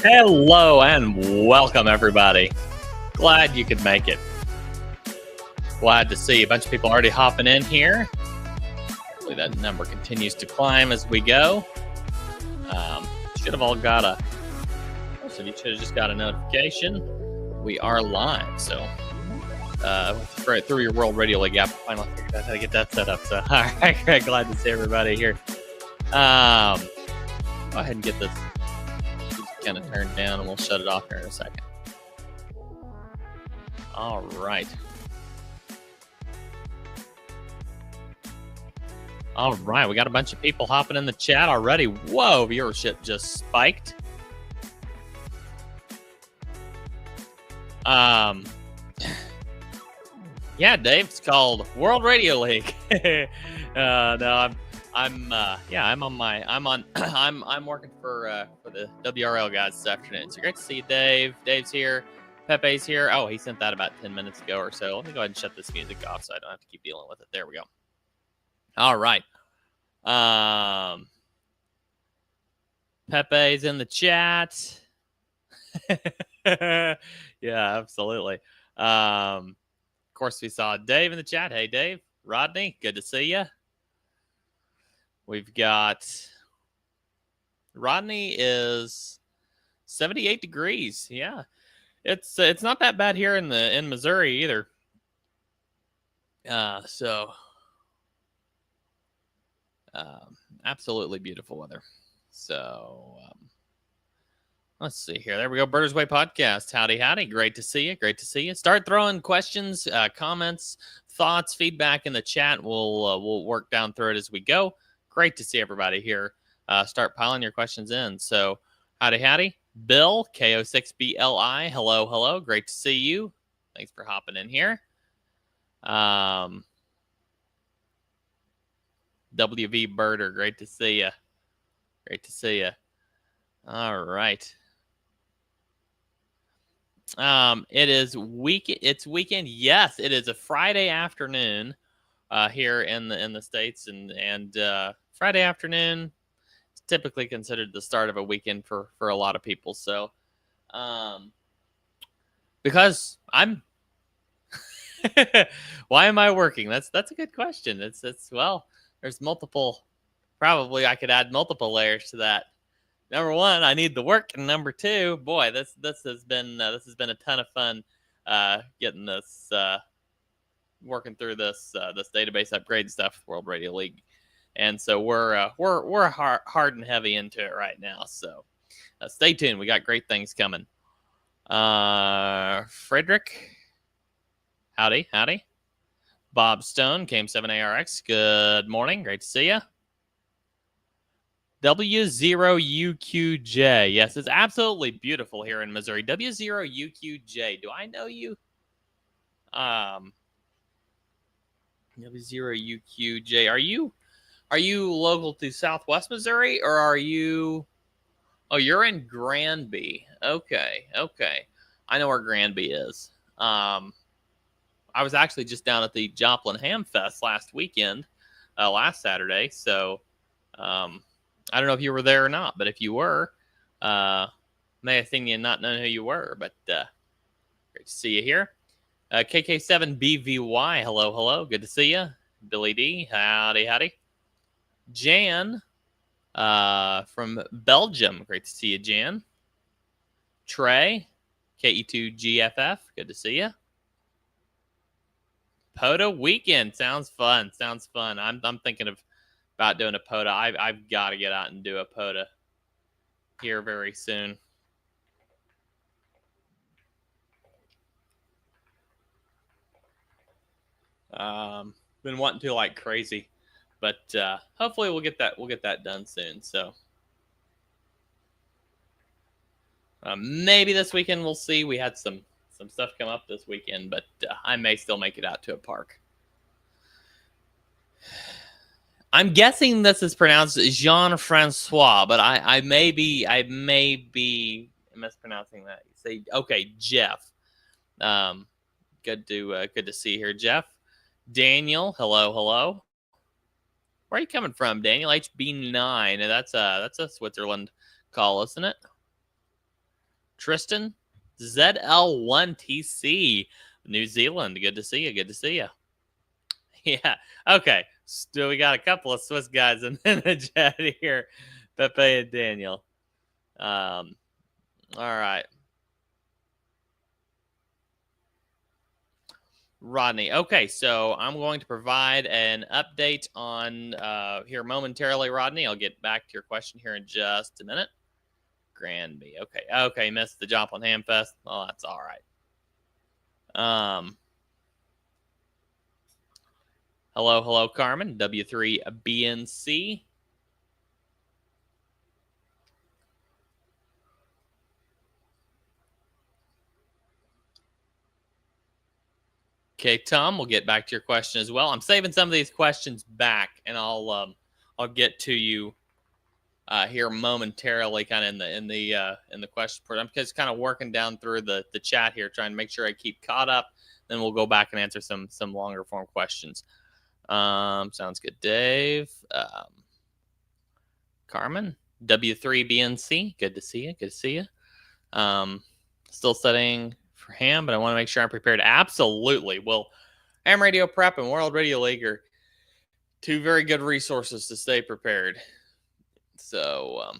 Hello and welcome, everybody. Glad you could make it. Glad to see a bunch of people already hopping in here. Hopefully that number continues to climb as we go. Should have all got most of you should have just got a notification. We are live, so right through your World Radio League app, finally figured out how to get that set up. So, all right, great. Glad to see everybody here. Go ahead and get this kind of turned down, and we'll shut it off here in a second. All right. All right, we got a bunch of people hopping in the chat already. Whoa, viewership just spiked. Yeah, Dave, it's called World Radio League. No, I'm working for the WRL guys this afternoon. So great to see you, Dave. Dave's here. Pepe's here. Oh, he sent that about 10 minutes ago or so. Let me go ahead and shut this music off so I don't have to keep dealing with it. There we go. All right. Pepe's in the chat. Yeah, absolutely. Of course, we saw Dave in the chat. Hey, Dave. Rodney, good to see you. We've got Rodney is 78 degrees. Yeah, it's not that bad here in Missouri either. Absolutely beautiful weather. So let's see here. There we go. Birders Way Podcast. Howdy. Great to see you. Start throwing questions, comments, thoughts, feedback in the chat. We'll work down through it as we go. Great to see everybody here. Start piling your questions in. So howdy. Bill, KO6BLI. Hello. Great to see you. Thanks for hopping in here. WV Birder, great to see you. All right. It's weekend. Yes, it is a Friday afternoon here in the States, and Friday afternoon is typically considered the start of a weekend for a lot of people. So because I'm why am I working? That's a good question. It's well, there's multiple, probably I could add multiple layers to that. Number one, I need the work, and number two, boy, this has been a ton of fun getting this working through this database upgrade stuff, World Radio League, and so we're hard and heavy into it right now. So stay tuned. We got great things coming. Frederick, howdy. Bob Stone, KM7ARX, good morning. Great to see you. W0UQJ. Yes, it's absolutely beautiful here in Missouri. W0UQJ. Do I know you? W0UQJ. Are you local to Southwest Missouri, or are you? Oh, you're in Granby. Okay. I know where Granby is. I was actually just down at the Joplin Ham Fest last Saturday. So I don't know if you were there or not, but if you were, may have seen you and not known who you were, but great to see you here. KK7BVY, hello. Good to see you. Billy D, howdy. Jan from Belgium, great to see you, Jan. Trey, KE2GFF, good to see you. POTA weekend sounds fun. I'm thinking about doing a POTA. I've got to get out and do a POTA here very soon. Been wanting to like crazy, but hopefully we'll get that done soon. So maybe this weekend, we'll see. We had some stuff come up this weekend, but I may still make it out to a park. I'm guessing this is pronounced Jean-Francois, but I may be mispronouncing that. Say, okay, Jeff. Good to see you here, Jeff. Daniel, hello. Where are you coming from, Daniel? HB9. That's a Switzerland call, isn't it? Tristan, ZL1TC, New Zealand. Good to see you. Good to see you. Yeah. Okay. So we got a couple of Swiss guys in the chat here, Pepe and Daniel. All right. Rodney. Okay, so I'm going to provide an update on here momentarily, Rodney. I'll get back to your question here in just a minute. Granby. Okay, missed the jump on Hamfest. Well, that's all right. Hello, Carmen. W3BNC. Okay, Tom, we'll get back to your question as well. I'm saving some of these questions back, and I'll get to you here momentarily, kind of in the question part. I'm just kind of working down through the chat here, trying to make sure I keep caught up. Then we'll go back and answer some longer form questions. Sounds good, Dave. Carmen, W3BNC. Good to see you. Good to see you. Still studying for ham, but I want to make sure I'm prepared. Absolutely. Well, Ham Radio Prep and World Radio League are two very good resources to stay prepared. So,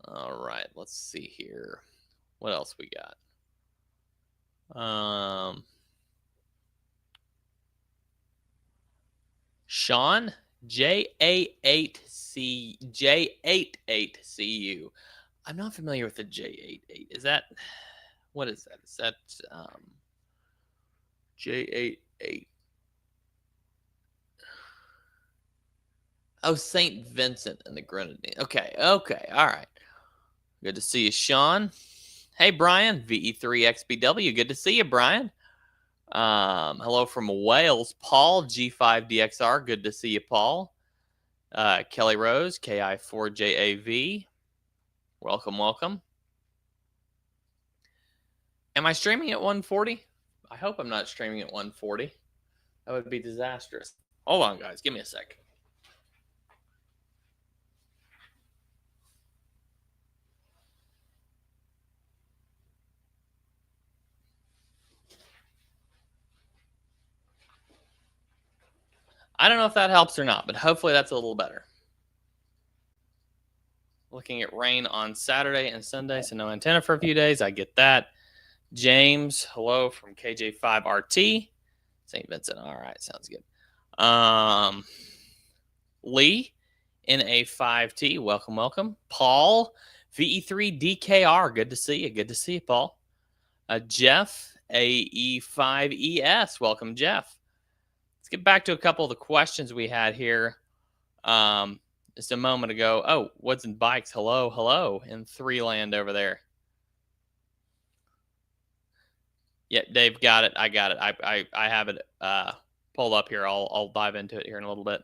all right, let's see here. What else we got? Sean, J88CU. I'm not familiar with the J88. Is that, what is that? Is that J88? Oh, St. Vincent and the Grenadines. Okay, all right. Good to see you, Sean. Hey, Brian, VE3XBW. Good to see you, Brian. Hello from Wales. Paul, G5DXR. Good to see you, Paul. Kelly Rose, KI4JAV. Welcome. Am I streaming at 140? I hope I'm not streaming at 140. That would be disastrous. Hold on, guys. Give me a sec. I don't know if that helps or not, but hopefully that's a little better. Looking at rain on Saturday and Sunday, so no antenna for a few days. I get that. James, hello from KJ5RT. St. Vincent. All right, sounds good. Lee, NA5T. Welcome. Paul, VE3DKR. Good to see you. Paul. Jeff, AE5ES. Welcome, Jeff. Let's get back to a couple of the questions we had here just a moment ago. Oh, Woods and Bikes. Hello in 3land over there. Yeah, Dave got it. I got it. I have it pulled up here. I'll dive into it here in a little bit.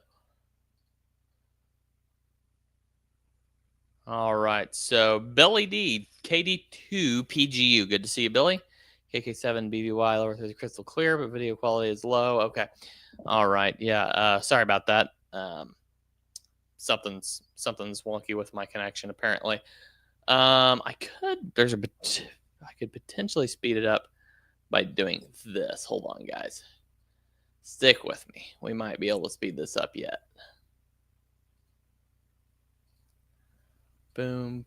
All right. So Billy D, KD2 PGU. Good to see you, Billy. KK7 BVY lower 30 crystal clear, but video quality is low. Okay. All right. Yeah. Sorry about that. Something's wonky with my connection apparently. I could potentially speed it up by doing this. Hold on, guys. Stick with me. We might be able to speed this up yet. Boom.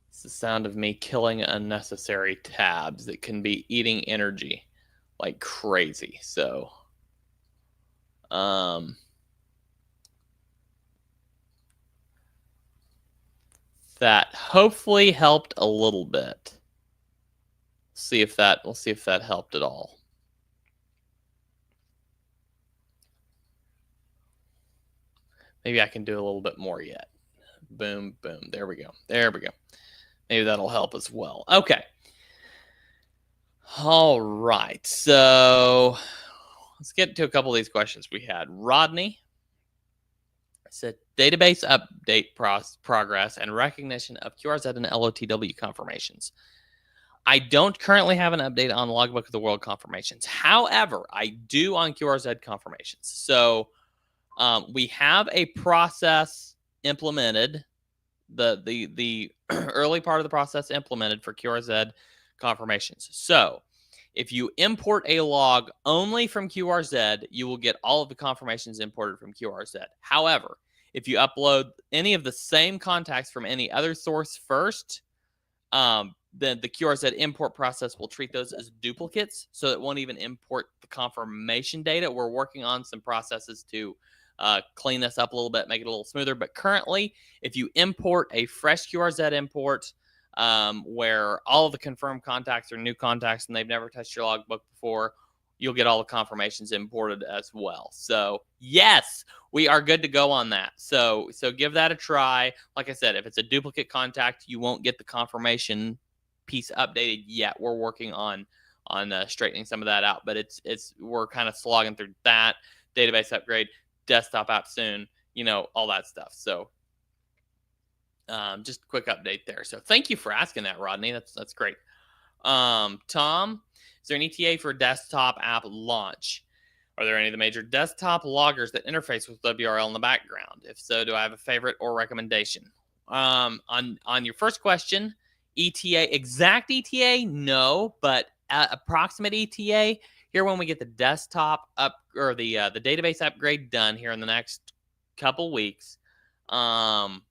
It's the sound of me killing unnecessary tabs that can be eating energy like crazy. So, that hopefully helped a little bit. We'll see if that helped at all. Maybe I can do a little bit more yet. Boom. There we go. Maybe that'll help as well. Okay. All right. So let's get to a couple of these questions we had. Rodney said database update progress and recognition of QRZ and LOTW confirmations. I don't currently have an update on Logbook of the World confirmations. However, I do on QRZ confirmations. So We have a process implemented, the early part of the process implemented for QRZ confirmations. So if you import a log only from QRZ, you will get all of the confirmations imported from QRZ. However, if you upload any of the same contacts from any other source first, then the QRZ import process will treat those as duplicates, so it won't even import the confirmation data. We're working on some processes to clean this up a little bit, make it a little smoother. But currently, if you import a fresh QRZ import where all of the confirmed contacts are new contacts and they've never touched your logbook before, you'll get all the confirmations imported as well. So yes, we are good to go on that. So give that a try. Like I said, if it's a duplicate contact, you won't get the confirmation piece updated yet. We're working on straightening some of that out, but we're kind of slogging through that. Database upgrade, desktop app soon, all that stuff. So just a quick update there. So thank you for asking that, Rodney. That's great. Tom, is there an ETA for desktop app launch? Are there any of the major desktop loggers that interface with WRL in the background? If so, do I have a favorite or recommendation? On your first question, ETA, exact ETA, no, but approximate ETA. Here, when we get the desktop up or the database upgrade done here in the next couple weeks, the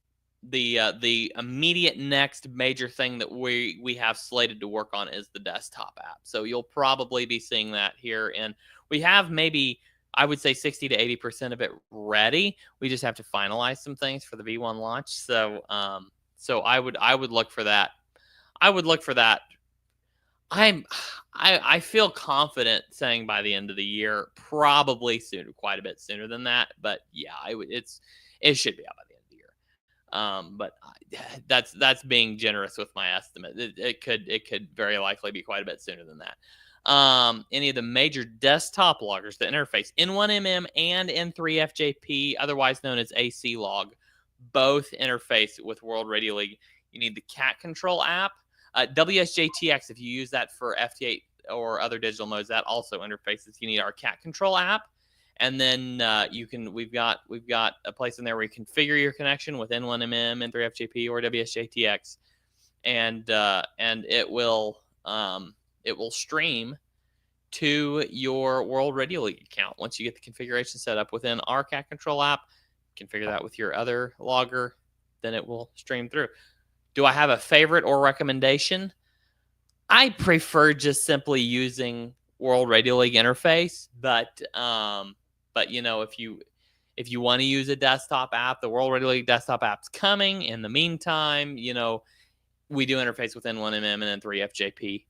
immediate next major thing that we have slated to work on is the desktop app. So you'll probably be seeing that here, and we have maybe, I would say, 60 to 80% of it ready. We just have to finalize some things for the V1 launch. So I would look for that. I feel confident saying by the end of the year, probably sooner, quite a bit sooner than that. But yeah, it should be out by the end of the year. But that's being generous with my estimate. It could very likely be quite a bit sooner than that. Any of the major desktop loggers that interface N1MM and N3FJP, otherwise known as AC log, both interface with World Radio League. You need the cat control app. WSJTX, if you use that for FT8 or other digital modes, that also interfaces. You need our cat control app, and then we've got a place in there where you configure your connection with N1MM, N3FJP, or WSJTX, and it will stream to your World Radio League account. Once you get the configuration set up within our cat control app, configure that with your other logger, then it will stream through. Do I have a favorite or recommendation? I prefer just simply using World Radio League interface, but if you want to use a desktop app, the World Radio League desktop app's coming. In the meantime, we do interface with N1MM and N3FJP,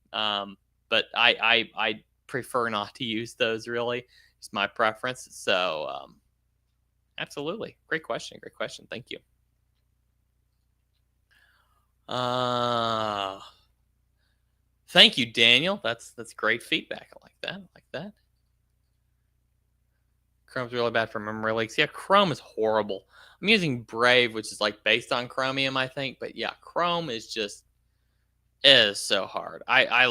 but I prefer not to use those, really. It's my preference. So absolutely, great question. Thank you. Thank you, Daniel. That's great feedback. I like that. Chrome's really bad for memory leaks. Yeah, Chrome is horrible. I'm using Brave, which is like based on Chromium, I think. But yeah, Chrome is so hard. I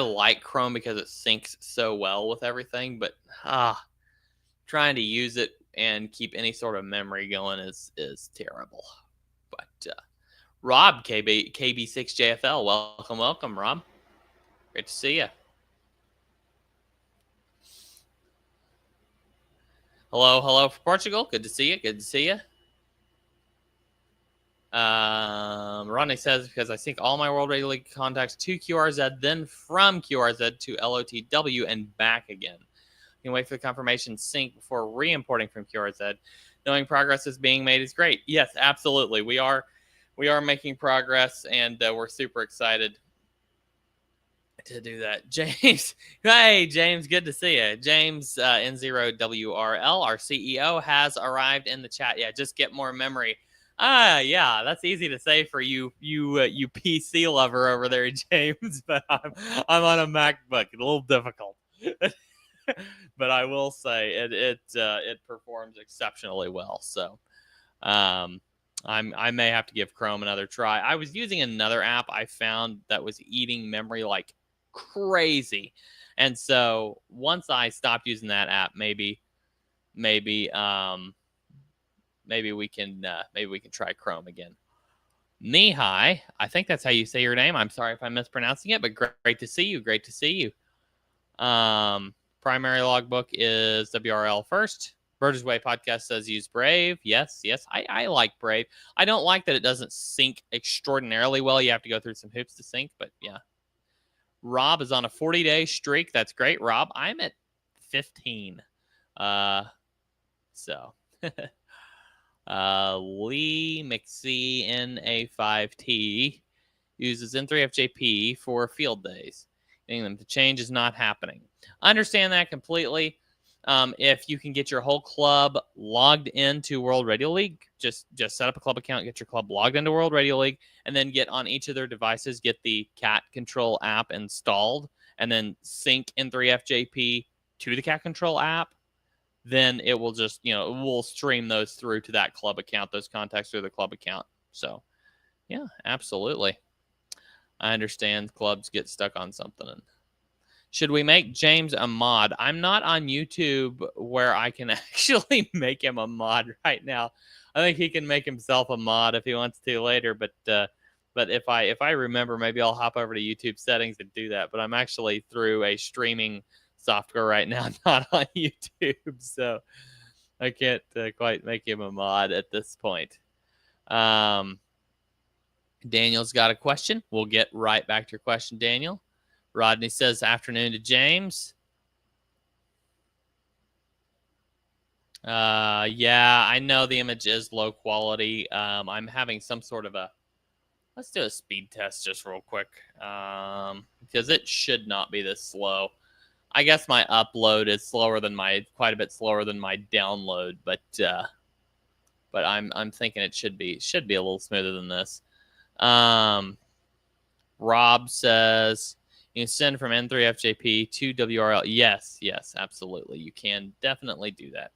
like Chrome because it syncs so well with everything, but trying to use it and keep any sort of memory going is terrible. But Rob, KB6JFL, welcome, Rob. Great to see you. Hello from Portugal. Good to see you. Rodney says, because I sync all my World Radio League contacts to QRZ, then from QRZ to LOTW and back again. You can wait for the confirmation sync before re-importing from QRZ. Knowing progress is being made is great. Yes, absolutely. We are making progress, and we're super excited to do that. James, hey, James, good to see you. James, N0WRL, our CEO, has arrived in the chat. Yeah, just get more memory. Yeah, that's easy to say for you PC lover over there, James, but I'm on a MacBook. A little difficult. But I will say it performs exceptionally well. So I may have to give Chrome another try. I was using another app I found that was eating memory like crazy. And so once I stopped using that app, maybe maybe we can try Chrome again. Mihai, I think that's how you say your name. I'm sorry if I'm mispronouncing it, but great to see you. Great to see you. Primary logbook is WRL first. Bird's Way podcast says use Brave. Yes. I like Brave. I don't like that it doesn't sync extraordinarily well. You have to go through some hoops to sync, but yeah. Rob is on a 40-day streak. That's great, Rob. I'm at 15. So Lee McSee NA5T uses N3FJP for field days. Getting them to change is not happening. I understand that completely. If you can get your whole club logged into World Radio League, just set up a club account, get your club logged into World Radio League, and then get on each of their devices, get the Cat Control app installed, and then sync N3FJP to the Cat Control app. Then it will just, it will stream those through to that club account, those contacts through the club account. So, yeah, absolutely. I understand clubs get stuck on something. Should we make James a mod? I'm not on YouTube where I can actually make him a mod right now. I think he can make himself a mod if he wants to later. But if I remember, maybe I'll hop over to YouTube settings and do that. But I'm actually through a streaming software right now, not on YouTube, so I can't quite make him a mod at this point. Daniel's got a question. We'll get right back to your question, Daniel. Rodney says afternoon to James. Yeah, I know the image is low quality. I'm having some sort of let's do a speed test just real quick, because it should not be this slow. I guess my upload is quite a bit slower than my download, but I'm thinking it should be a little smoother than this. Rob says you can send from N3FJP to WRL. Yes, absolutely. You can definitely do that.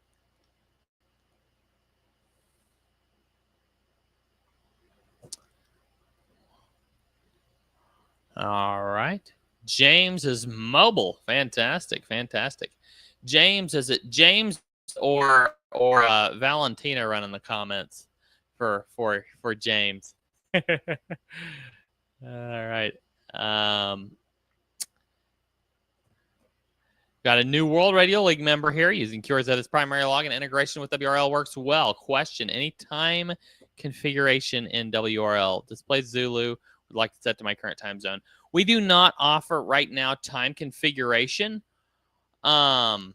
All right. James is mobile. Fantastic. James, is it James or Valentina running the comments for James? All right. Got a new World Radio League member here using Cures as his primary login. Integration with WRL works well. Question: any time configuration in WRL displays Zulu? Would like to set to my current time zone. We do not offer right now time configuration. The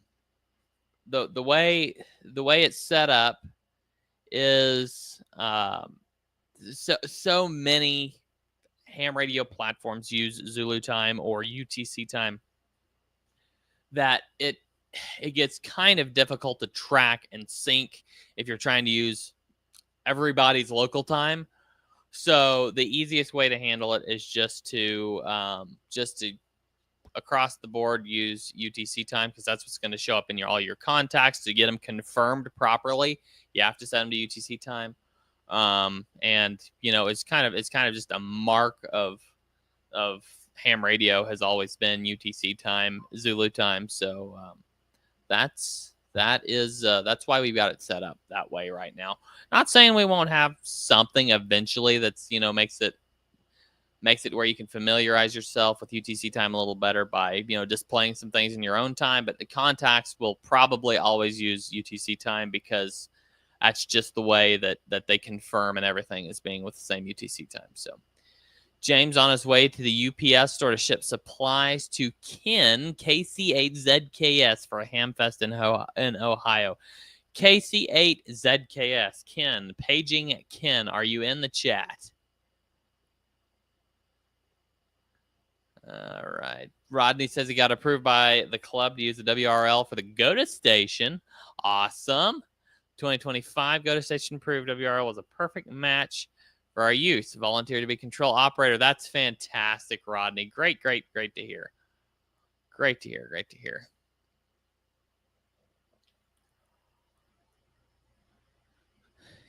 way it's set up is so many ham radio platforms use Zulu time or UTC time that it gets kind of difficult to track and sync if you're trying to use everybody's local time. So the easiest way to handle it is just to across the board use UTC time, because that's what's going to show up in all your contacts. To get them confirmed properly, you have to set them to UTC time. And it's kind of just a mark of ham radio has always been UTC time, Zulu time. So that's why we've got it set up that way right now. Not saying we won't have something eventually that's makes it where you can familiarize yourself with UTC time a little better by displaying some things in your own time. But the contacts will probably always use UTC time, because that's just the way that they confirm and everything is being with the same UTC time. So James on his way to the UPS store to ship supplies to Ken, KC8ZKS, for a Hamfest in Ohio. KC8ZKS, Ken, paging Ken, are you in the chat? All right. Rodney says he got approved by the club to use the WRL for the GOTA station. Awesome. 2025 GOTA station approved. WRL was a perfect match for our use. Volunteer to be control operator. That's fantastic, Rodney. Great to hear. Great to hear.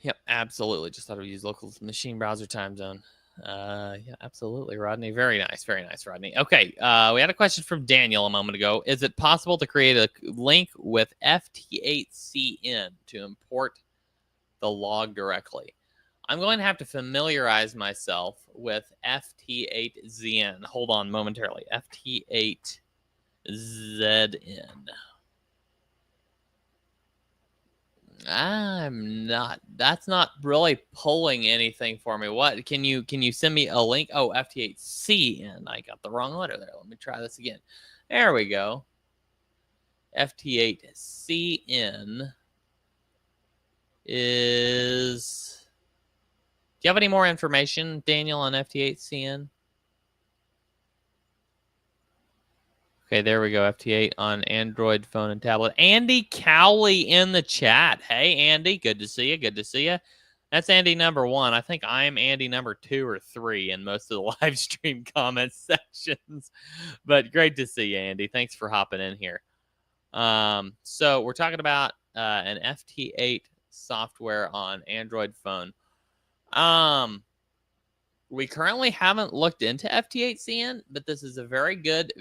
Yep, absolutely. Just thought I would use local machine browser time zone. Yeah, absolutely, Rodney. Very nice, Rodney. Okay, we had a question from Daniel a moment ago. Is it possible to create a link with FT8CN to import the log directly? I'm going to have to familiarize myself with FT8ZN. Hold on momentarily. FT8ZN. That's not really pulling anything for me. What can you send me a link? Oh, FT8CN. I got the wrong letter there. Let me try this again. There we go. FT8CN is. Do you have any more information, Daniel, on FT8CN? Okay, there we go. FT8 on Android phone and tablet. Andy Cowley in the chat. Hey, Andy. Good to see you. Good to see you. That's Andy number 1. I think I'm Andy number 2 or 3 in most of the live stream comment sections. But great to see you, Andy. Thanks for hopping in here. So we're talking about an FT8 software on Android phone. We currently haven't looked into FT8CN, but this is a very good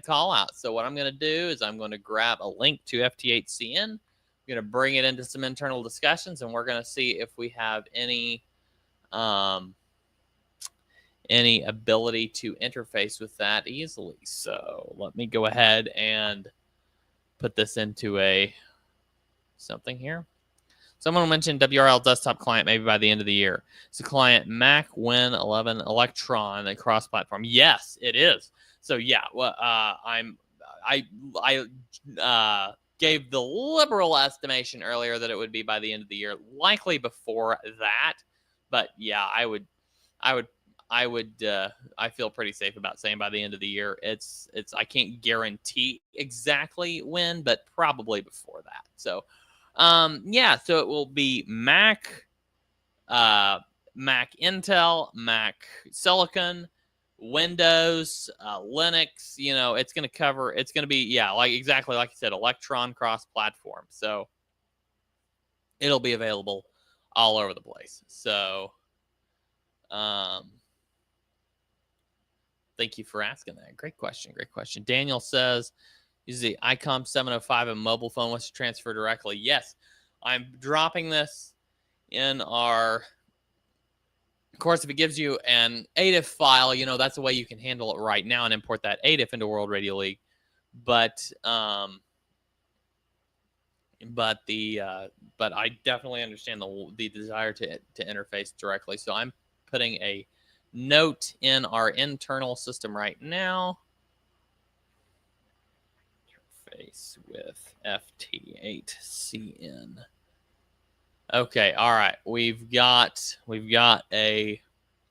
call out. So what I'm going to do is I'm going to grab a link to FT8CN. I'm going to bring it into some internal discussions, and we're going to see if we have any ability to interface with that easily. So let me go ahead and put this into something here. Someone mentioned WRL desktop client maybe by the end of the year. It's a client Mac, Win 11, Electron, and cross-platform. Yes, it is. So yeah, well, I gave the liberal estimation earlier that it would be by the end of the year, likely before that. But yeah, I feel pretty safe about saying by the end of the year. It's I can't guarantee exactly when, but probably before that. So. Yeah, so it will be Mac, Mac Intel, Mac Silicon, Windows, Linux. You know, it's going to be, exactly like you said, Electron cross-platform. So it'll be available all over the place. So, thank you for asking that. Great question. Daniel says, use the ICOM 705 a mobile phone wants to transfer directly. Yes, I'm dropping this in our course. If it gives you an ADIF file, you know, that's the way you can handle it right now and import that ADIF into World Radio League. But I definitely understand the desire to interface directly. So I'm putting a note in our internal system right now. Interface with FT8CN. Okay, all right. We've got a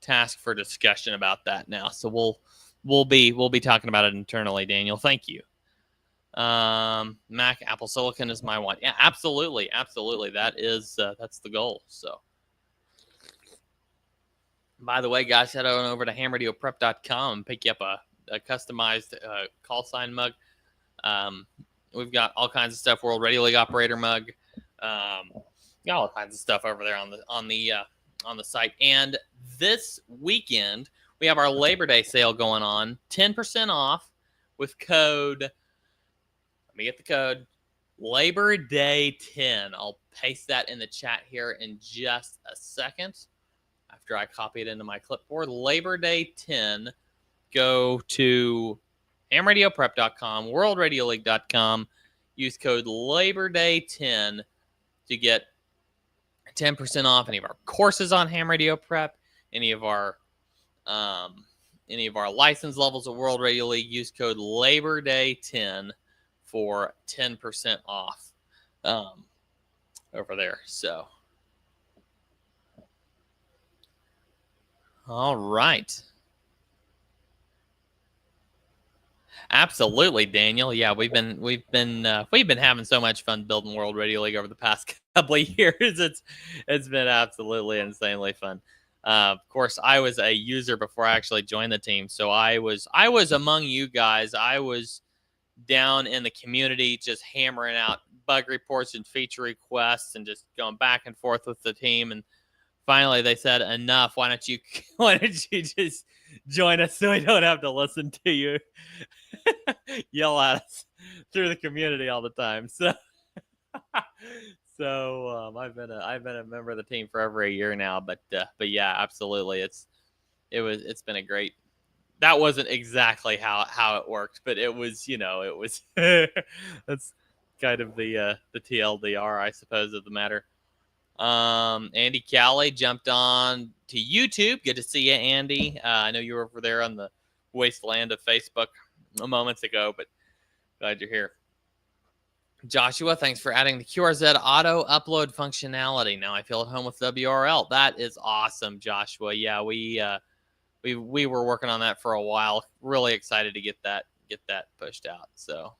task for discussion about that now. So we'll be talking about it internally, Daniel. Thank you. Mac Apple Silicon is my one. Yeah, absolutely. That is that's the goal. So by the way, guys, head on over to hamradioprep.com and pick you up a customized call sign mug. We've got all kinds of stuff. World Radio League operator mug. Got all kinds of stuff over there on the site. And this weekend we have our Labor Day sale going on. 10% off with code. Let me get the code. Labor Day 10. I'll paste that in the chat here in just a second after I copy it into my clipboard. Labor Day 10. Go to hamradioprep.com, worldradioleague.com. Use code Labor Day 10 to get 10% off any of our courses on Ham Radio Prep, any of our license levels of World Radio League. Use code Labor Day 10 for 10% off over there. So, all right. Absolutely, Daniel. Yeah, we've been having so much fun building World Radio League over the past couple of years. It's been absolutely insanely fun. Of course, I was a user before I actually joined the team, so I was among you guys. I was down in the community just hammering out bug reports and feature requests and just going back and forth with the team and finally they said enough. Why don't you just join us so we don't have to listen to you yell at us through the community all the time. So I've been a member of the team for over a year now, but yeah, absolutely, it's been a great. That wasn't exactly how it worked, but it was, it was. That's kind of the TLDR, I suppose, of the matter. Andy Cowley jumped on to YouTube. Good to see you, Andy. I know you were over there on the wasteland of Facebook moments ago, but glad you're here. Joshua, thanks for adding the QRZ auto upload functionality. Now I feel at home with WRL. That is awesome, Joshua. Yeah, we were working on that for a while. Really excited to get that pushed out. So,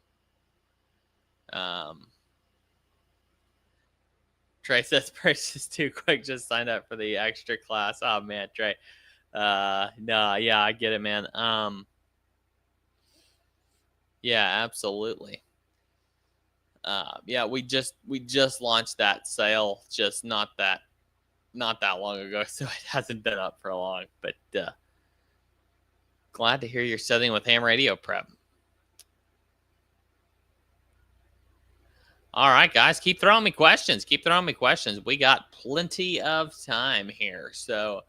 Trey says purchase too quick. Just signed up for the extra class. Oh man, Trey. No, yeah, I get it, man. Yeah, absolutely. Yeah, we just launched that sale just not that long ago, so it hasn't been up for long. But glad to hear you're studying with ham radio prep. All right, guys, keep throwing me questions. We got plenty of time here, so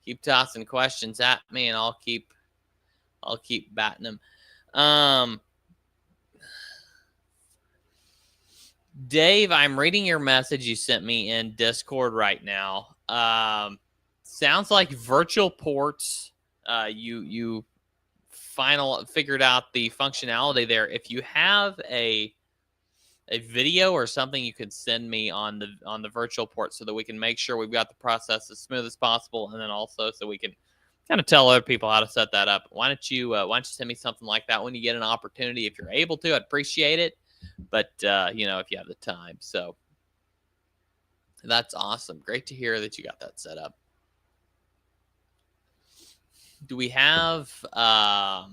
keep tossing questions at me, and I'll keep batting them. Dave, I'm reading your message you sent me in Discord right now. Sounds like virtual ports. You figured out the functionality there. If you have a video or something you could send me on the virtual port so that we can make sure we've got the process as smooth as possible, and then also so we can kind of tell other people how to set that up. Why don't you send me something like that when you get an opportunity? If you're able to, I'd appreciate it. But if you have the time. So that's awesome. Great to hear that you got that set up. Do we have let's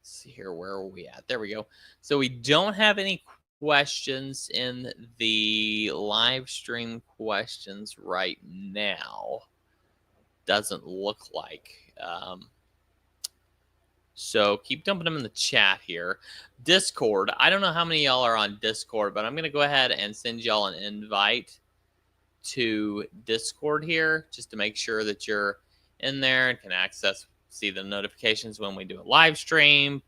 see here, where are we at? There we go. So we don't have any questions in the live stream questions right now. Doesn't look like. So keep dumping them in the chat here. Discord. I don't know how many y'all are on Discord, but I'm going to go ahead and send y'all an invite to Discord here just to make sure that you're in there and can see the notifications when we do a live stream,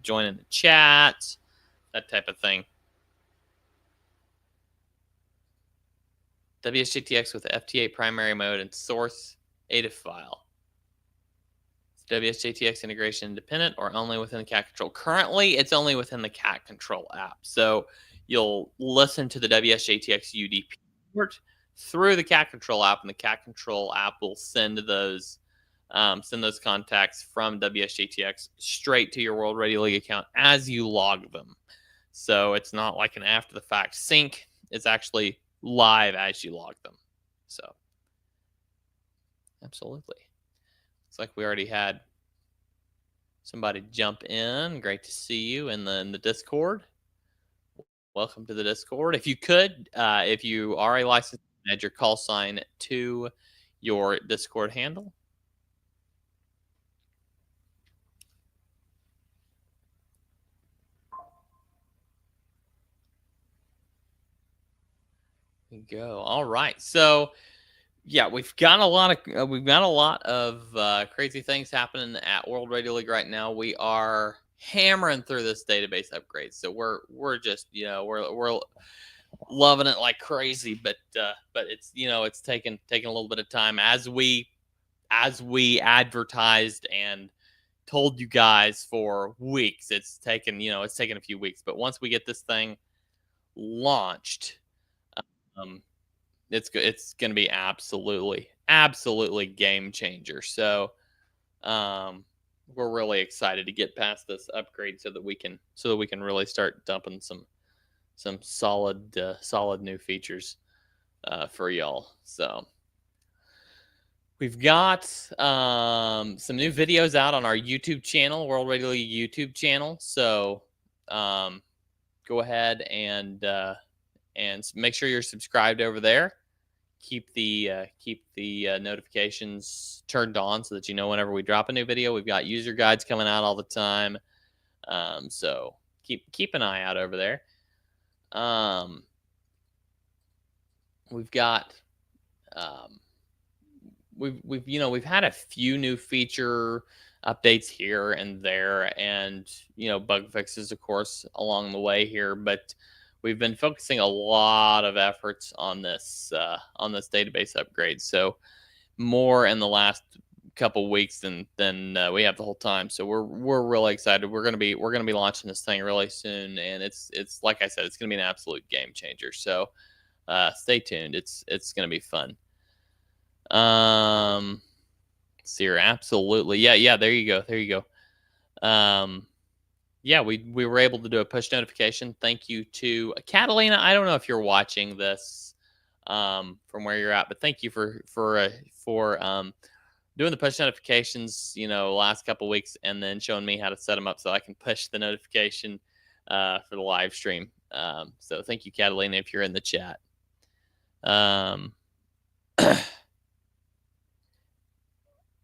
join in the chat, that type of thing. WSJTX with FT8 primary mode and source ADIF file. WSJTX integration independent or only within the cat control? Currently, it's only within the cat control app. So you'll listen to the WSJTX UDP port through the cat control app, and the cat control app will send those contacts from WSJTX straight to your World Radio League account as you log them. So it's not like an after the fact sync. It's actually live as you log them. So absolutely. Looks like we already had somebody jump in. Great to see you in the Discord. Welcome to the Discord. If you could, if you are a licensed, add your call sign to your Discord handle. There you go. All right. So yeah, we've got a lot of crazy things happening at World Radio League right now. We are hammering through this database upgrade, so we're just we're loving it like crazy. But it's it's taking a little bit of time as we advertised and told you guys for weeks. It's taken a few weeks, but once we get this thing launched, it's going to be absolutely game changer. So we're really excited to get past this upgrade so that we can really start dumping some solid new features for y'all. So we've got some new videos out on our YouTube channel, World Radio League YouTube channel. So go ahead and and make sure you're subscribed over there. Keep the notifications turned on so that you know whenever we drop a new video. We've got user guides coming out all the time, so keep an eye out over there. We've got we've had a few new feature updates here and there, and bug fixes, of course, along the way here, but we've been focusing a lot of efforts on this database upgrade. So more in the last couple weeks than we have the whole time. So we're really excited. We're gonna be launching this thing really soon, and it's like I said, it's gonna be an absolute game changer. So stay tuned. It's gonna be fun. Sear, absolutely. Yeah, there you go. Yeah, we were able to do a push notification. Thank you to Catalina. I don't know if you're watching this from where you're at, but thank you for doing the push notifications, last couple weeks, and then showing me how to set them up so I can push the notification for the live stream. So thank you, Catalina, if you're in the chat.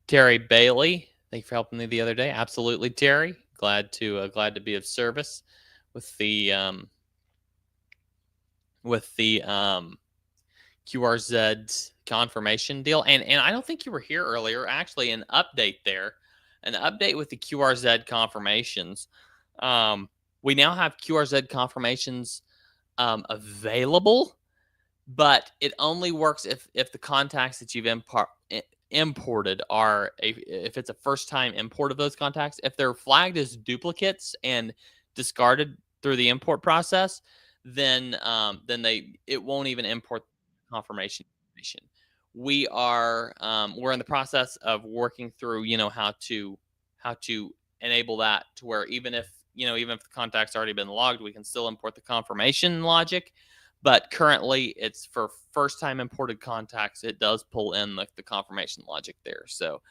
Terry Bailey, thank you for helping me the other day. Absolutely, Terry. Glad to be of service with the QRZ confirmation deal. And I don't think you were here earlier. Actually, an update with the QRZ confirmations. We now have QRZ confirmations available, but it only works if the contacts that you've imported are if it's a first time import of those contacts. If they're flagged as duplicates and discarded through the import process, then it won't even import confirmation information. We're in the process of working through how to enable that to where even if the contact's already been logged, we can still import the confirmation logic. But currently, it's for first-time imported contacts. It does pull in the confirmation logic there. So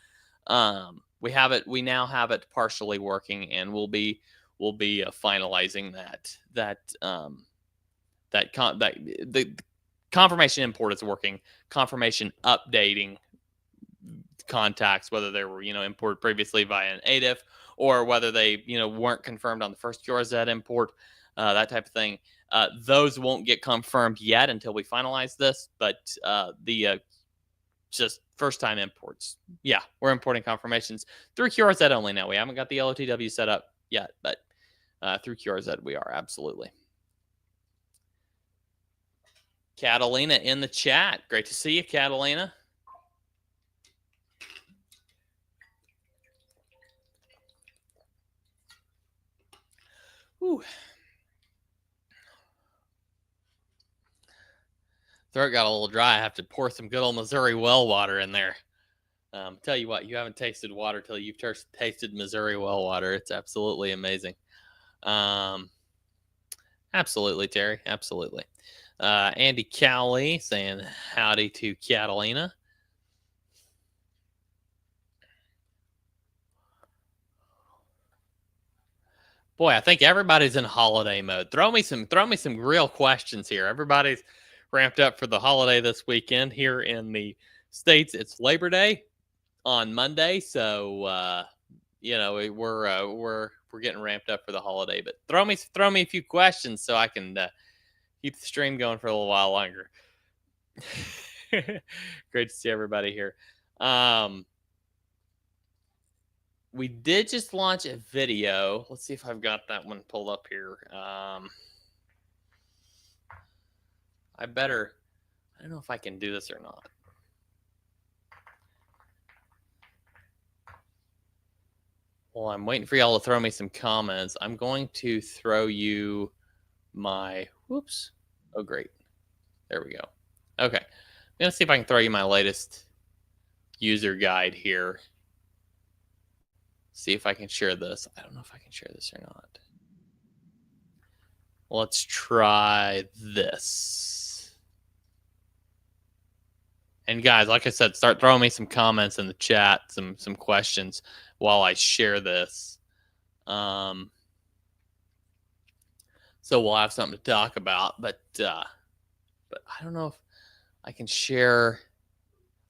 we have it. We now have it partially working, and we'll be finalizing the confirmation import is working. Confirmation updating contacts, whether they were imported previously via an ADIF or whether they weren't confirmed on the first QRZ import, that type of thing. Those won't get confirmed yet until we finalize this, but the just first-time imports, yeah, we're importing confirmations through QRZ only now. We haven't got the LOTW set up yet, but through QRZ we are, absolutely. Catalina in the chat. Great to see you, Catalina. Whew. Throat got a little dry. I have to pour some good old Missouri well water in there. Tell you what, you haven't tasted water till you've tasted Missouri well water. It's absolutely amazing. Absolutely, Terry. Absolutely. Andy Cowley saying howdy to Catalina. Boy, I think everybody's in holiday mode. Throw me some real questions here. Everybody's ramped up for the holiday this weekend here in the States. It's Labor Day on Monday, so we're getting ramped up for the holiday. But throw me a few questions so I can keep the stream going for a little while longer. Great to see everybody here. We did just launch a video. Let's see if I've got that one pulled up here. I don't know if I can do this or not. Well, I'm waiting for y'all to throw me some comments. I'm going to throw you my, whoops. Oh, great. There we go. Okay. I'm going to see if I can throw you my latest user guide here. See if I can share this. I don't know if I can share this or not. Let's try this. And guys, like I said, start throwing me some comments in the chat, some questions while I share this. So we'll have something to talk about. But but I don't know if I can share.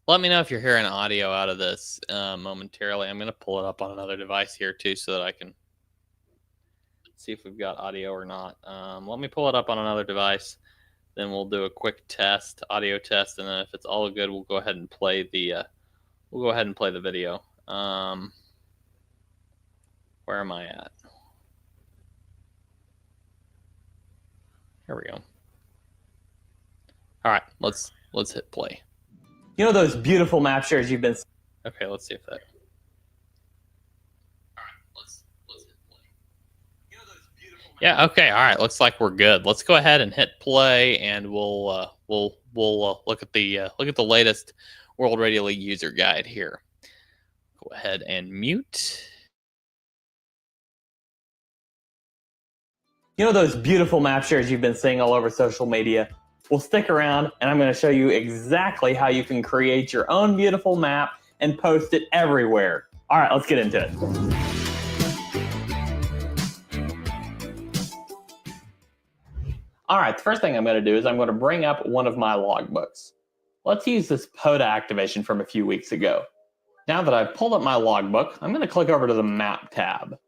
Let me know if you're hearing audio out of this momentarily. I'm going to pull it up on another device here too so that I can see if we've got audio or not. Let me pull it up on another device. Then we'll do a quick test, audio test, and then if it's all good, we'll go ahead and play the video. Where am I at? Here we go. All right, let's hit play. You know those beautiful map shares you've been... Okay, let's see if that... All right, let's hit play. You know those beautiful... Yeah, okay, all right, looks like we're good. Let's go ahead and hit play, and we'll look at the latest World Radio League user guide here. Go ahead and mute. You know those beautiful map shares you've been seeing all over social media? Well, stick around, and I'm going to show you exactly how you can create your own beautiful map and post it everywhere. All right, let's get into it. All right, the first thing I'm going to do is I'm going to bring up one of my logbooks. Let's use this POTA activation from a few weeks ago. Now that I've pulled up my logbook, I'm going to click over to the Map tab.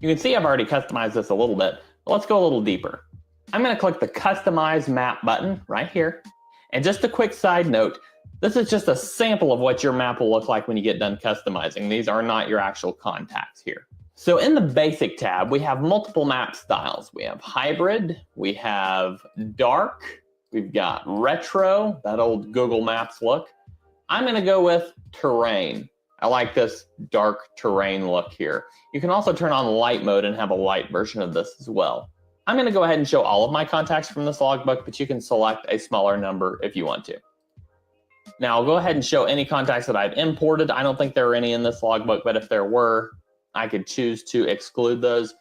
You can see I've already customized this a little bit, but let's go a little deeper. I'm going to click the Customize Map button right here. And just a quick side note, this is just a sample of what your map will look like when you get done customizing. These are not your actual contacts here. So in the Basic tab, we have multiple map styles. We have Hybrid, we have Dark, we've got Retro, that old Google Maps look. I'm going to go with Terrain. I like this dark terrain look here. You can also turn on light mode and have a light version of this as well. I'm going to go ahead and show all of my contacts from this logbook, but you can select a smaller number if you want to. Now I'll go ahead and show any contacts that I've imported. I don't think there are any in this logbook, but if there were, I could choose to exclude those.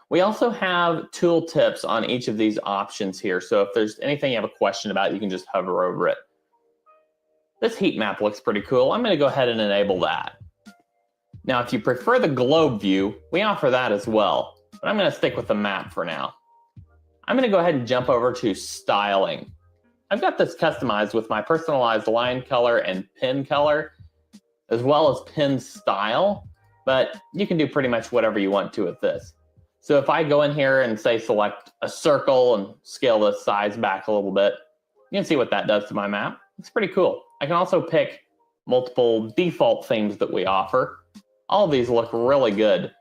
We also have tooltips on each of these options here. So if there's anything you have a question about, you can just hover over it. This heat map looks pretty cool. I'm going to go ahead and enable that. Now, if you prefer the globe view, we offer that as well, but I'm going to stick with the map for now. I'm going to go ahead and jump over to styling. I've got this customized with my personalized line color and pin color, as well as pin style, but you can do pretty much whatever you want to with this. So if I go in here and say select a circle and scale the size back a little bit, you can see what that does to my map. It's pretty cool. I can also pick multiple default themes that we offer. All of these look really good.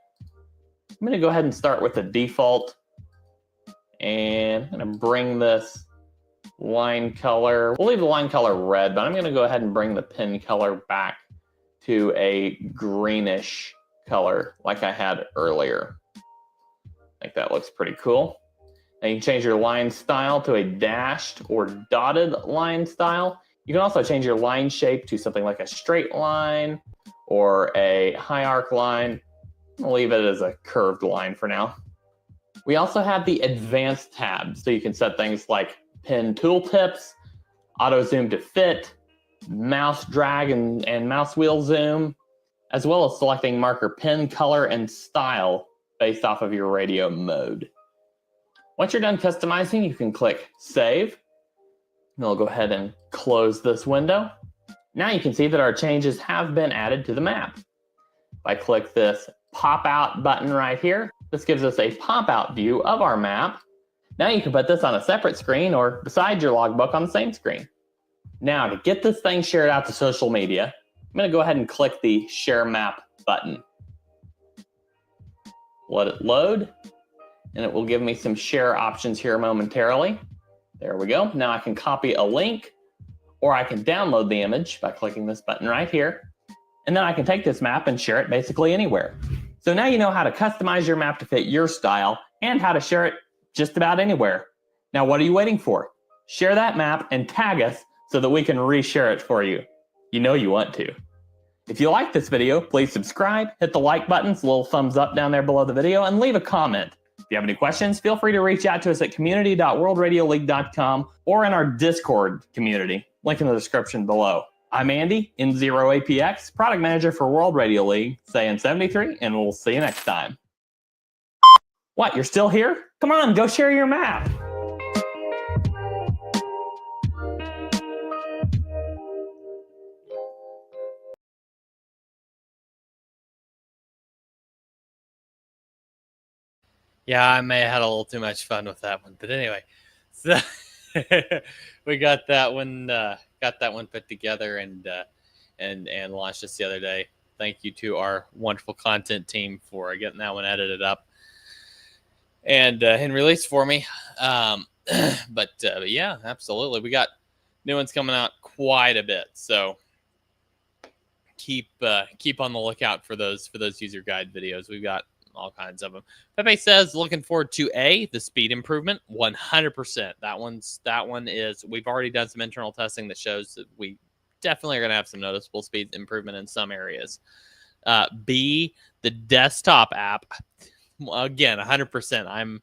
I'm going to go ahead and start with the default. And I'm going to bring this line color. We'll leave the line color red, but I'm going to go ahead and bring the pin color back to a greenish color like I had earlier. I think that looks pretty cool. Now you can change your line style to a dashed or dotted line style. You can also change your line shape to something like a straight line or a high arc line. I'll leave it as a curved line for now. We also have the advanced tab, so you can set things like pin tooltips, auto zoom to fit, mouse drag and mouse wheel zoom, as well as selecting marker pin color and style based off of your radio mode. Once you're done customizing, you can click Save. And I'll go ahead and close this window. Now you can see that our changes have been added to the map. If I click this pop out button right here, this gives us a pop out view of our map. Now you can put this on a separate screen or beside your logbook on the same screen. Now to get this thing shared out to social media, I'm going to go ahead and click the Share Map button. Let it load, and it will give me some share options here momentarily. There we go. Now I can copy a link, or I can download the image by clicking this button right here. And then I can take this map and share it basically anywhere. So now you know how to customize your map to fit your style and how to share it just about anywhere. Now what are you waiting for? Share that map and tag us so that we can reshare it for you. You know you want to. If you like this video, please subscribe, hit the like buttons, little thumbs up down there below the video, and leave a comment. If you have any questions, feel free to reach out to us at community.worldradioleague.com or in our Discord community, link in the description below. I'm Andy, N0APX, Product Manager for World Radio League, saying 73, and we'll see you next time. What, you're still here? Come on, go share your map. Yeah, I may have had a little too much fun with that one, but anyway, so we got that one put together and launched this the other day. Thank you to our wonderful content team for getting that one edited up and released for me. But yeah, absolutely, we got new ones coming out quite a bit, so keep on the lookout for those user guide videos. We've got all kinds of them. Pepe says looking forward to the speed improvement 100%. That one is, we've already done some internal testing that shows that we definitely are going to have some noticeable speed improvement in some areas. B, the desktop app, again 100%. I'm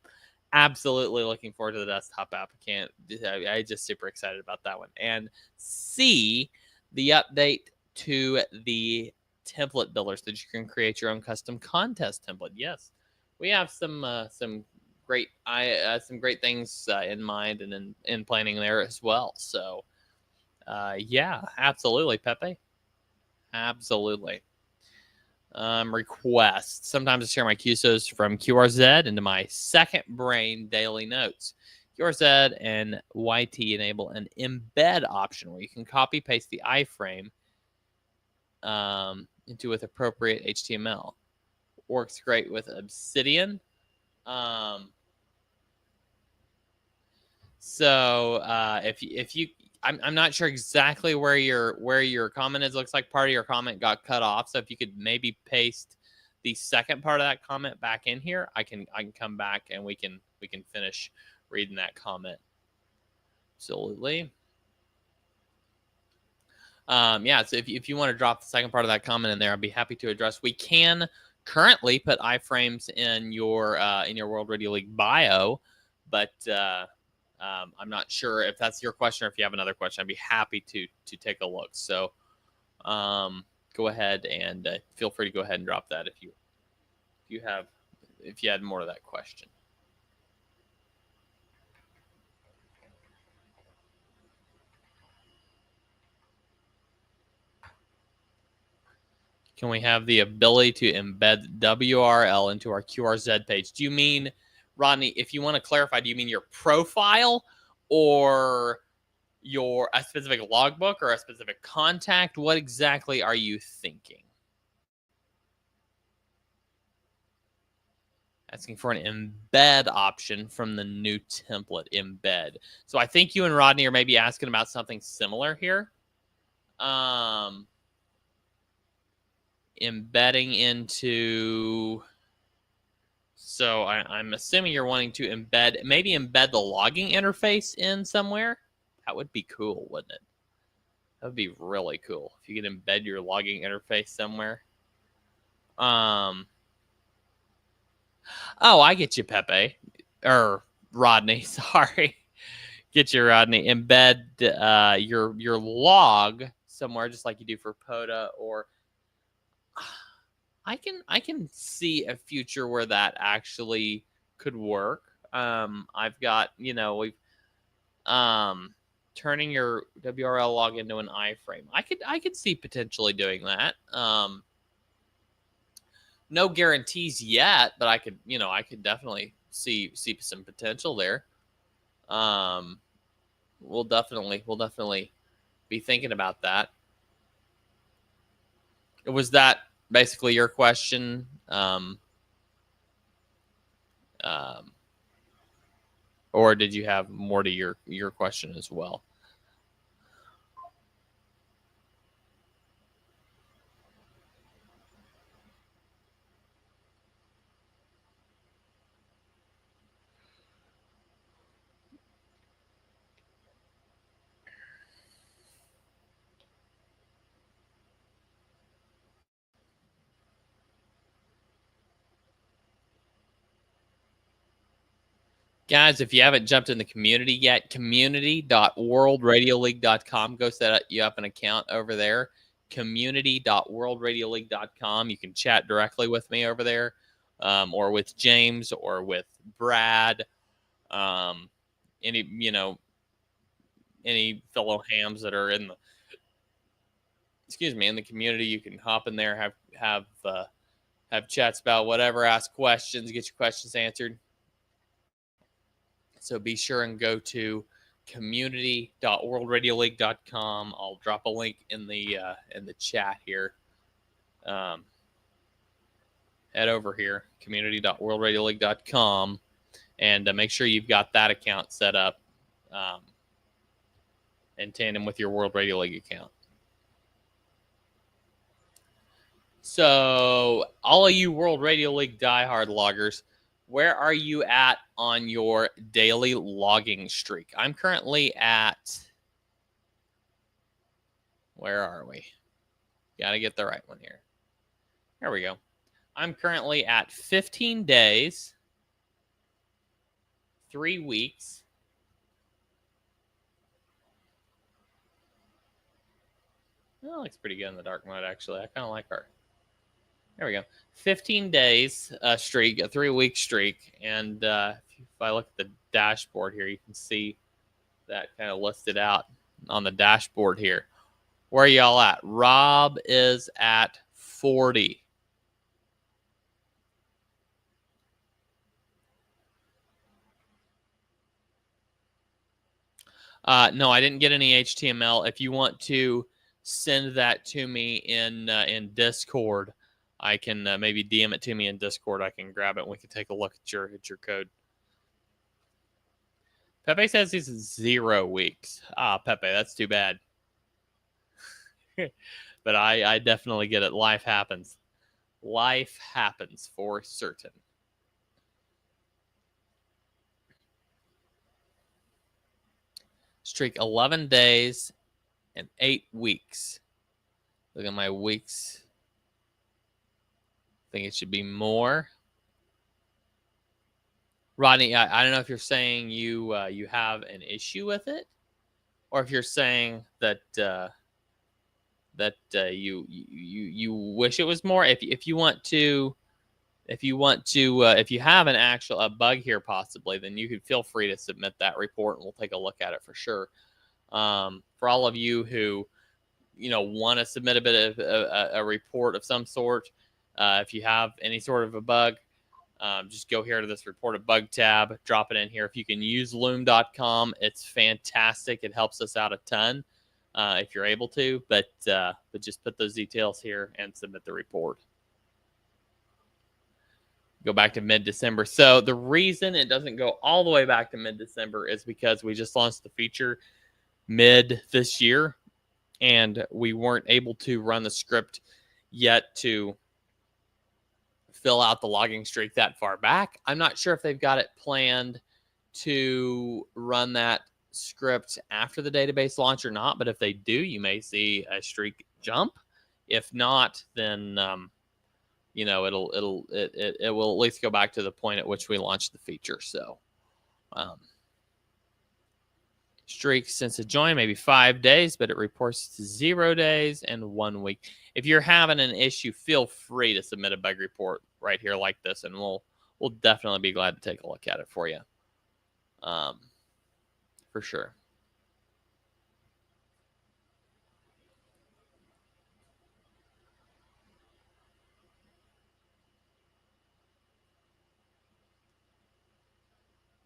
absolutely looking forward to the desktop app. I just super excited about that one. And C, the update to the template builder so that you can create your own custom contest template. Yes, we have some great things in mind and in planning there as well. So yeah, absolutely, Pepe, absolutely. Requests. Sometimes I share my QSOs from QRZ into my second brain daily notes. QRZ and YT enable an embed option where you can copy paste the iframe into with appropriate HTML. Works great with Obsidian. So if you I'm not sure exactly where your comment is. Looks like part of your comment got cut off. So if you could maybe paste the second part of that comment back in here, I can come back and we can finish reading that comment. Absolutely. Yeah, so if you want to drop the second part of that comment in there, I'd be happy to address. We can currently put iframes in your World Radio League bio, but I'm not sure if that's your question or if you have another question. I'd be happy to take a look. So go ahead and feel free to go ahead and drop that if you had more to that question. Can we have the ability to embed WRL into our QRZ page? Do you mean, Rodney, if you want to clarify, do you mean your profile or a specific logbook or a specific contact? What exactly are you thinking? Asking for an embed option from the new template embed. So I think you and Rodney are maybe asking about something similar here. Embedding into, so I'm assuming you're wanting to embed the logging interface in somewhere. That would be cool, wouldn't it? That would be really cool if you could embed your logging interface somewhere. Oh, I get you, Pepe. Or Rodney, sorry. Get you, Rodney. Embed your log somewhere, just like you do for POTA, or I can see a future where that actually could work. I've got, we've turning your WRL log into an iframe. I could see potentially doing that. No guarantees yet, but I could definitely see some potential there. We'll definitely be thinking about that. Was that basically your question? Or did you have more to your question as well? Guys, if you haven't jumped in the community yet, community.worldradiololeague.com. Go set you up an account over there. Community.worldradiololeague.com. You can chat directly with me over there, or with James, or with Brad, any fellow hams that are in the community. You can hop in there, have chats about whatever, ask questions, get your questions answered. So be sure and go to community.worldradioleague.com. I'll drop a link in the chat here. Head over here, community.worldradioleague.com, and make sure you've got that account set up in tandem with your World Radio League account. So, all of you World Radio League diehard loggers, where are you at on your daily logging streak? I'm currently at, where are we? Got to get the right one here. There we go. I'm currently at 15 days, 3 weeks, that looks pretty good in the dark mode, actually. I kind of like her. There we go. 15 days streak, a 3-week streak. And if I look at the dashboard here, you can see that kind of listed out on the dashboard here. Where are y'all at? Rob is at 40. No, I didn't get any HTML. If you want to send that to me in Discord, I can maybe DM it to me in Discord. I can grab it and we can take a look at your code. Pepe says he's 0 weeks. Pepe, that's too bad. But I definitely get it. Life happens. Life happens for certain. Streak 11 days and 8 weeks. Look at my weeks. I think it should be more. Rodney, I don't know if you're saying you have an issue with it, or if you're saying that you wish it was more. If you have an actual bug here possibly, then you can feel free to submit that report and we'll take a look at it for sure. For all of you who want to submit a bit of a report of some sort, if you have any sort of a bug, just go here to this report a bug tab, drop it in here. If you can use loom.com, it's fantastic. It helps us out a ton if you're able to, but just put those details here and submit the report. Go back to mid-December. So the reason it doesn't go all the way back to mid-December is because we just launched the feature mid this year, and we weren't able to run the script yet to fill out the logging streak that far back. I'm not sure if they've got it planned to run that script after the database launch or not, but if they do, you may see a streak jump. If not, then it will at least go back to the point at which we launched the feature. So streaks since it joined, maybe 5 days, but it reports to 0 days and 1 week. If you're having an issue, feel free to submit a bug report right here like this, and we'll definitely be glad to take a look at it for you. For sure.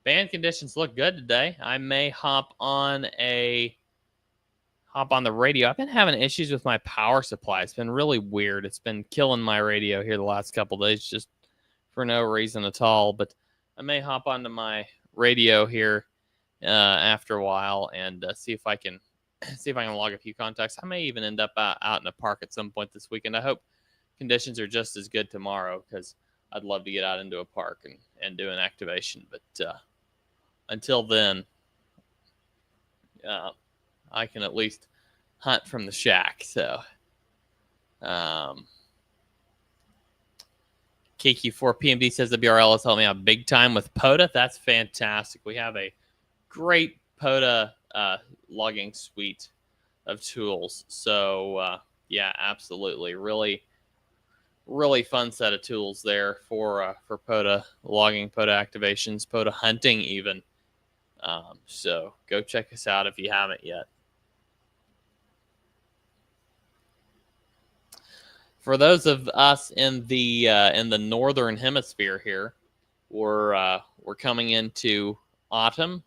Band conditions look good today. I may hop on the radio. I've been having issues with my power supply. It's been really weird. It's been killing my radio here the last couple days just for no reason at all. But I may hop onto my radio here after a while and see if I can log a few contacts. I may even end up out in a park at some point this weekend. I hope conditions are just as good tomorrow because I'd love to get out into a park and do an activation. But until then, I can at least hunt from the shack. So, KQ4PMD says the WRL has helped me out big time with POTA. That's fantastic. We have a great POTA logging suite of tools. So, yeah, absolutely. Really, really fun set of tools there for POTA logging, POTA activations, POTA hunting even. So go check us out if you haven't yet. For those of us in the northern hemisphere here, we're coming into autumn,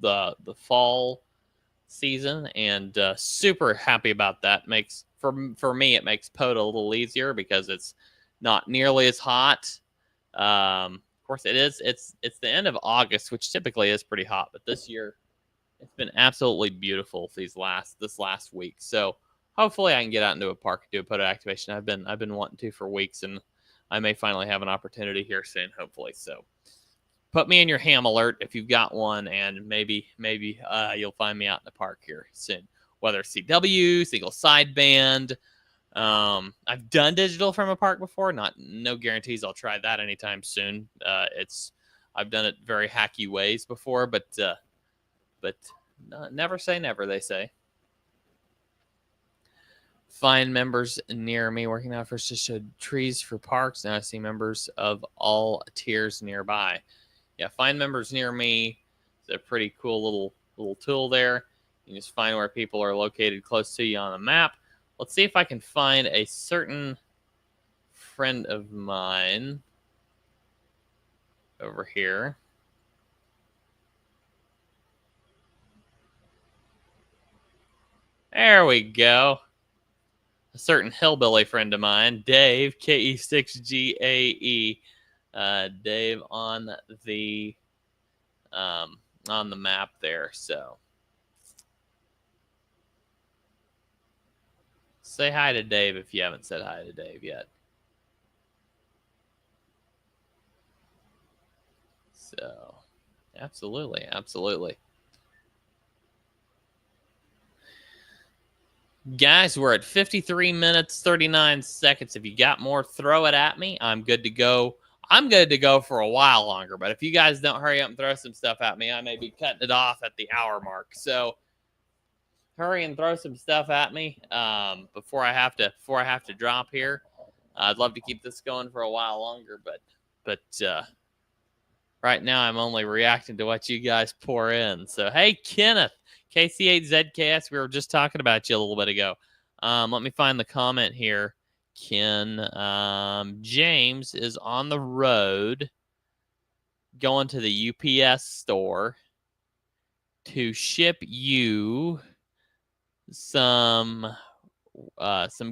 the fall season, and super happy about that. Makes for me it makes POTA a little easier because it's not nearly as hot. Of course, it's the end of August, which typically is pretty hot, but this year it's been absolutely beautiful this last week. So hopefully I can get out into a park and do a POTA activation. I've been wanting to for weeks, and I may finally have an opportunity here soon, hopefully. So put me in your ham alert if you've got one, and maybe you'll find me out in the park here soon. Whether it's CW, single sideband. I've done digital from a park before. No guarantees I'll try that anytime soon. I've done it very hacky ways before, but never say never, they say. Find members near me. Working out first just showed trees for parks. Now I see members of all tiers nearby. Yeah, find members near me. It's a pretty cool little tool there. You just find where people are located close to you on the map. Let's see if I can find a certain friend of mine over here. There we go. A certain hillbilly friend of mine, Dave, KE6GAE. Dave on the map there. So say hi to Dave if you haven't said hi to Dave yet. So absolutely. Guys, we're at 53 minutes, 39 seconds. If you got more, throw it at me. I'm good to go. I'm good to go for a while longer, but if you guys don't hurry up and throw some stuff at me, I may be cutting it off at the hour mark. So hurry and throw some stuff at me before I have to drop here. I'd love to keep this going for a while longer, but right now I'm only reacting to what you guys pour in. So hey, Kenneth, KC8ZKS, we were just talking about you a little bit ago. Let me find the comment here. Ken, James is on the road going to the UPS store to ship you some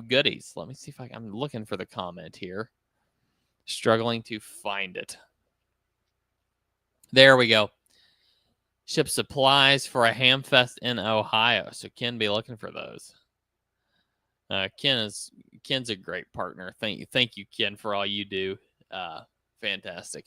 goodies. Let me see if I'm looking for the comment here. Struggling to find it. There we go. Ship supplies for a ham fest in Ohio. So Ken, be looking for those. Ken's a great partner. Thank you, Ken, for all you do. Fantastic.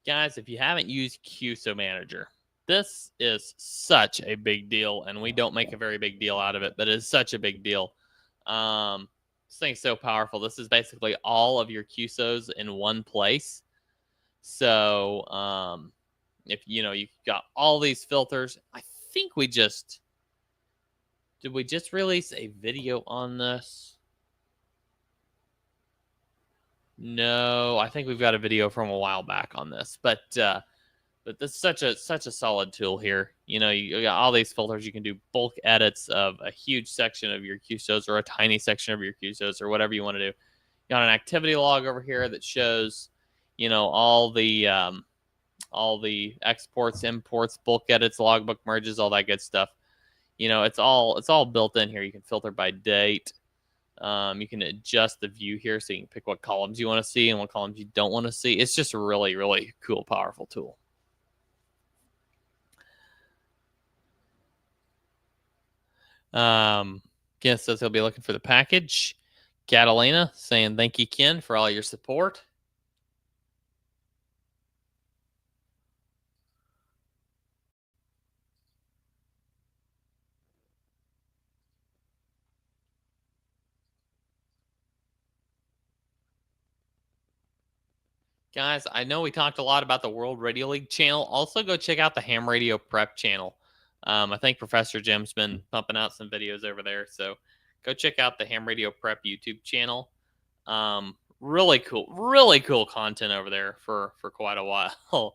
Guys, if you haven't used QSO Manager, this is such a big deal, and we don't make a very big deal out of it, but it's such a big deal. This thing's so powerful. This is basically all of your QSOs in one place. So if you've got all these filters, I think did we just release a video on this? No, I think we've got a video from a while back on this, but this is such a solid tool here. You got all these filters. You can do bulk edits of a huge section of your QSOs or a tiny section of your QSOs or whatever you want to do. You got an activity log over here that shows, all the exports, imports, bulk edits, logbook merges, all that good stuff. It's all built in here. You can filter by date. You can adjust the view here so you can pick what columns you want to see and what columns you don't want to see. It's just a really, really cool, powerful tool. Ken says he'll be looking for the package. Catalina saying thank you, Ken, for all your support. Guys, I know we talked a lot about the World Radio League channel. Also, go check out the Ham Radio Prep channel. I think Professor Jim's been pumping out some videos over there. So go check out the Ham Radio Prep YouTube channel. Really cool content over there for quite a while.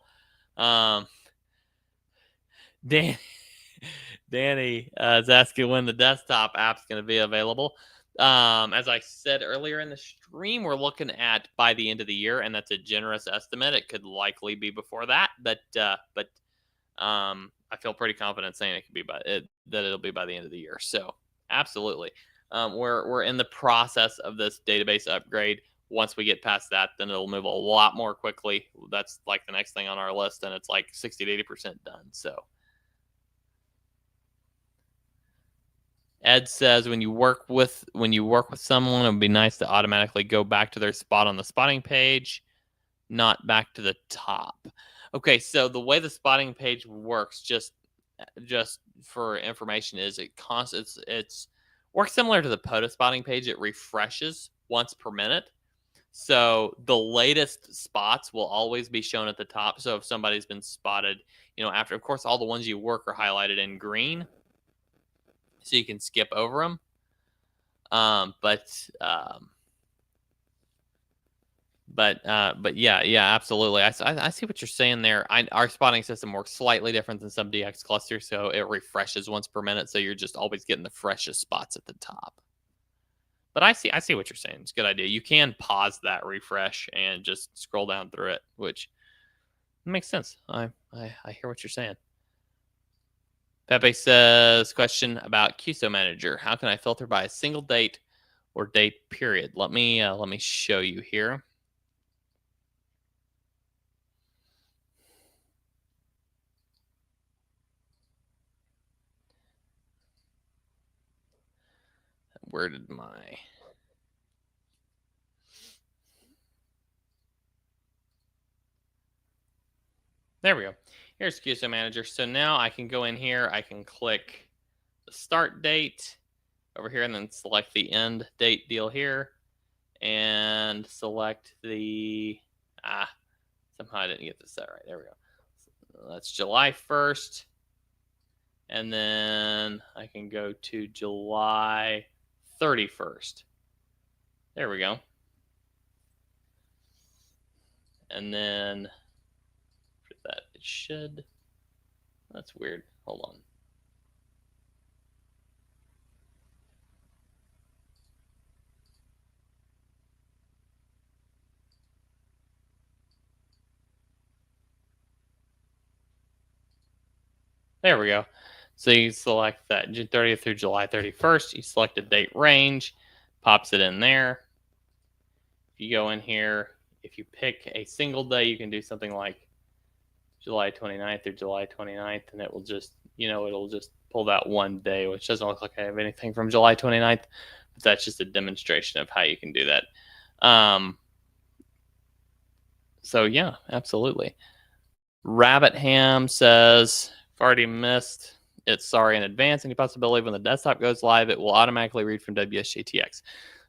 Danny is asking when the desktop app's going to be available. As I said earlier in the stream, we're looking at by the end of the year, and that's a generous estimate. It could likely be before that, but I feel pretty confident saying it could be that it'll be by the end of the year. So absolutely, we're in the process of this database upgrade. Once we get past that, then it'll move a lot more quickly. That's like the next thing on our list, and it's like 60 to 80% done. So Ed says when you work with someone, it would be nice to automatically go back to their spot on the spotting page, not back to the top. Okay, so the way the spotting page works, just for information, is it's works similar to the POTA spotting page. It refreshes once per minute. So the latest spots will always be shown at the top. So if somebody's been spotted, after, of course, all the ones you work are highlighted in green, so you can skip over them. But yeah, absolutely. I see what you're saying there. Our spotting system works slightly different than some DX clusters, so it refreshes once per minute. So you're just always getting the freshest spots at the top. But I see what you're saying. It's a good idea. You can pause that refresh and just scroll down through it, which makes sense. I hear what you're saying. Pepe says, question about QSO Manager. How can I filter by a single date or date period? Let me show you here. Where did my... There we go. Here's QSO Manager. So now I can go in here. I can click the start date over here and then select the end date deal here and select the... somehow I didn't get this set right. There we go. So that's July 1st. And then I can go to July 31st. There we go. And then for that, it should... That's weird. Hold on. There we go. So you select that June 30th through July 31st. You select a date range, pops it in there. If you go in here, if you pick a single day, you can do something like July 29th or July 29th, and it will just, it'll just pull that one day, which doesn't look like I have anything from July 29th, but that's just a demonstration of how you can do that. So yeah, absolutely. Rabbit Ham says, I've already missed it. Sorry in advance. Any possibility when the desktop goes live, it will automatically read from WSJTX?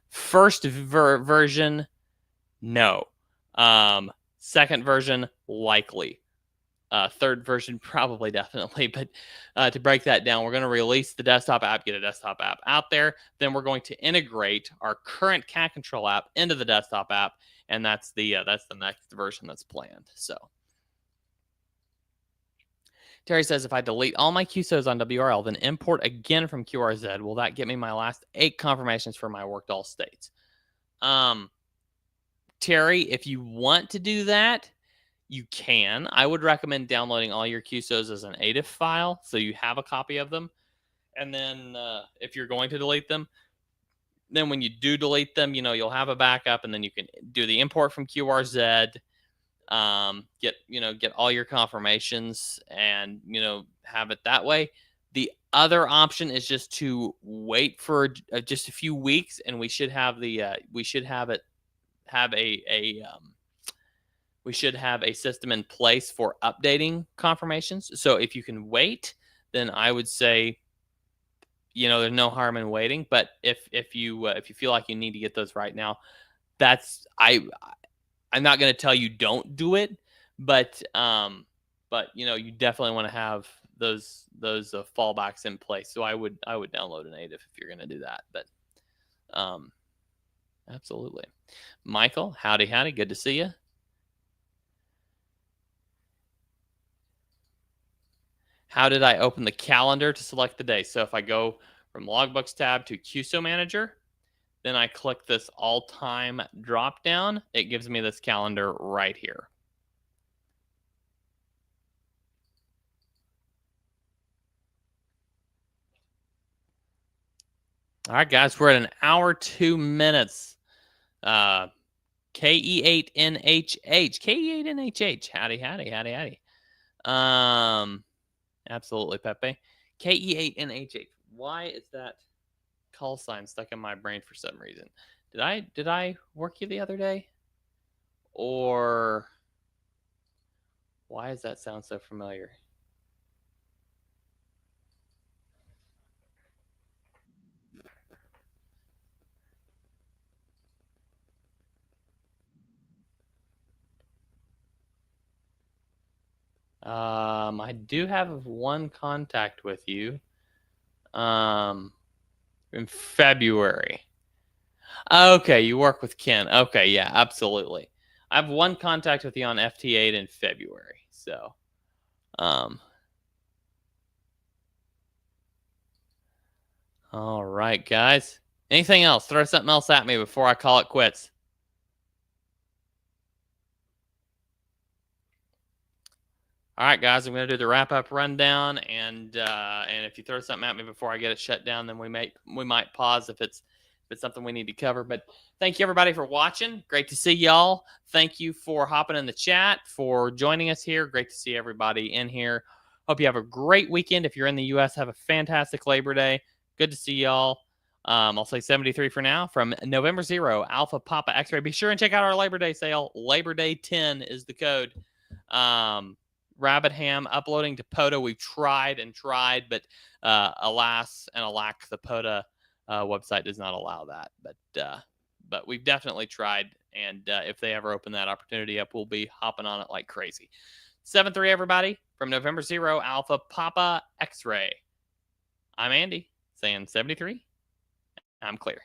First version, no. Second version, likely. Third version, probably, definitely. But to break that down, we're going to release the desktop app, get a desktop app out there. Then we're going to integrate our current cat control app into the desktop app, and that's the next version that's planned. So Terry says, if I delete all my QSOs on WRL, then import again from QRZ, will that get me my last 8 confirmations for my worked all states? Terry, if you want to do that, you can. I would recommend downloading all your QSOs as an ADIF file so you have a copy of them. And then if you're going to delete them, then when you do delete them, you'll have a backup, and then you can do the import from QRZ, get all your confirmations, and have it that way. The other option is just to wait for just a few weeks, and we should have a system in place for updating confirmations. So if you can wait, then I would say, there's no harm in waiting. But if you feel like you need to get those right now, I'm not going to tell you don't do it, but you definitely want to have those fallbacks in place. So I would download an ADIF if you're going to do that. But absolutely, Michael, howdy, good to see you. how did I open the calendar to select the day? So if I go from Logbooks tab to QSO Manager, then I click this all-time drop-down. It gives me this calendar right here. All right, guys, we're at an hour, 2 minutes. KE8NHH. KE8NHH. Howdy, howdy, howdy, howdy. Absolutely, Pepe. KE8NHH. Why is that call sign stuck in my brain for some reason? Did I work you the other day? Or why does that sound so familiar? I do have one contact with you. In February. Okay, you work with Ken. Okay, yeah, absolutely. I have one contact with you on FT8 in February. So, all right, guys. Anything else? Throw something else at me before I call it quits. All right, guys, I'm going to do the wrap-up rundown, and if you throw something at me before I get it shut down, then we might pause if it's something we need to cover. But thank you, everybody, for watching. Great to see y'all. Thank you for hopping in the chat, for joining us here. Great to see everybody in here. Hope you have a great weekend. If you're in the U.S., have a fantastic Labor Day. Good to see y'all. I'll say 73 for now. From November 0, Alpha Papa X-Ray. Be sure and check out our Labor Day sale. Labor Day 10 is the code. Rabbit Ham uploading to POTA. We've tried and tried, but alas and alack, the POTA website does not allow that. But we've definitely tried, and if they ever open that opportunity up, we'll be hopping on it like crazy. 7-3, everybody, from November 0, Alpha Papa X-Ray. I'm Andy, saying 73. I'm clear.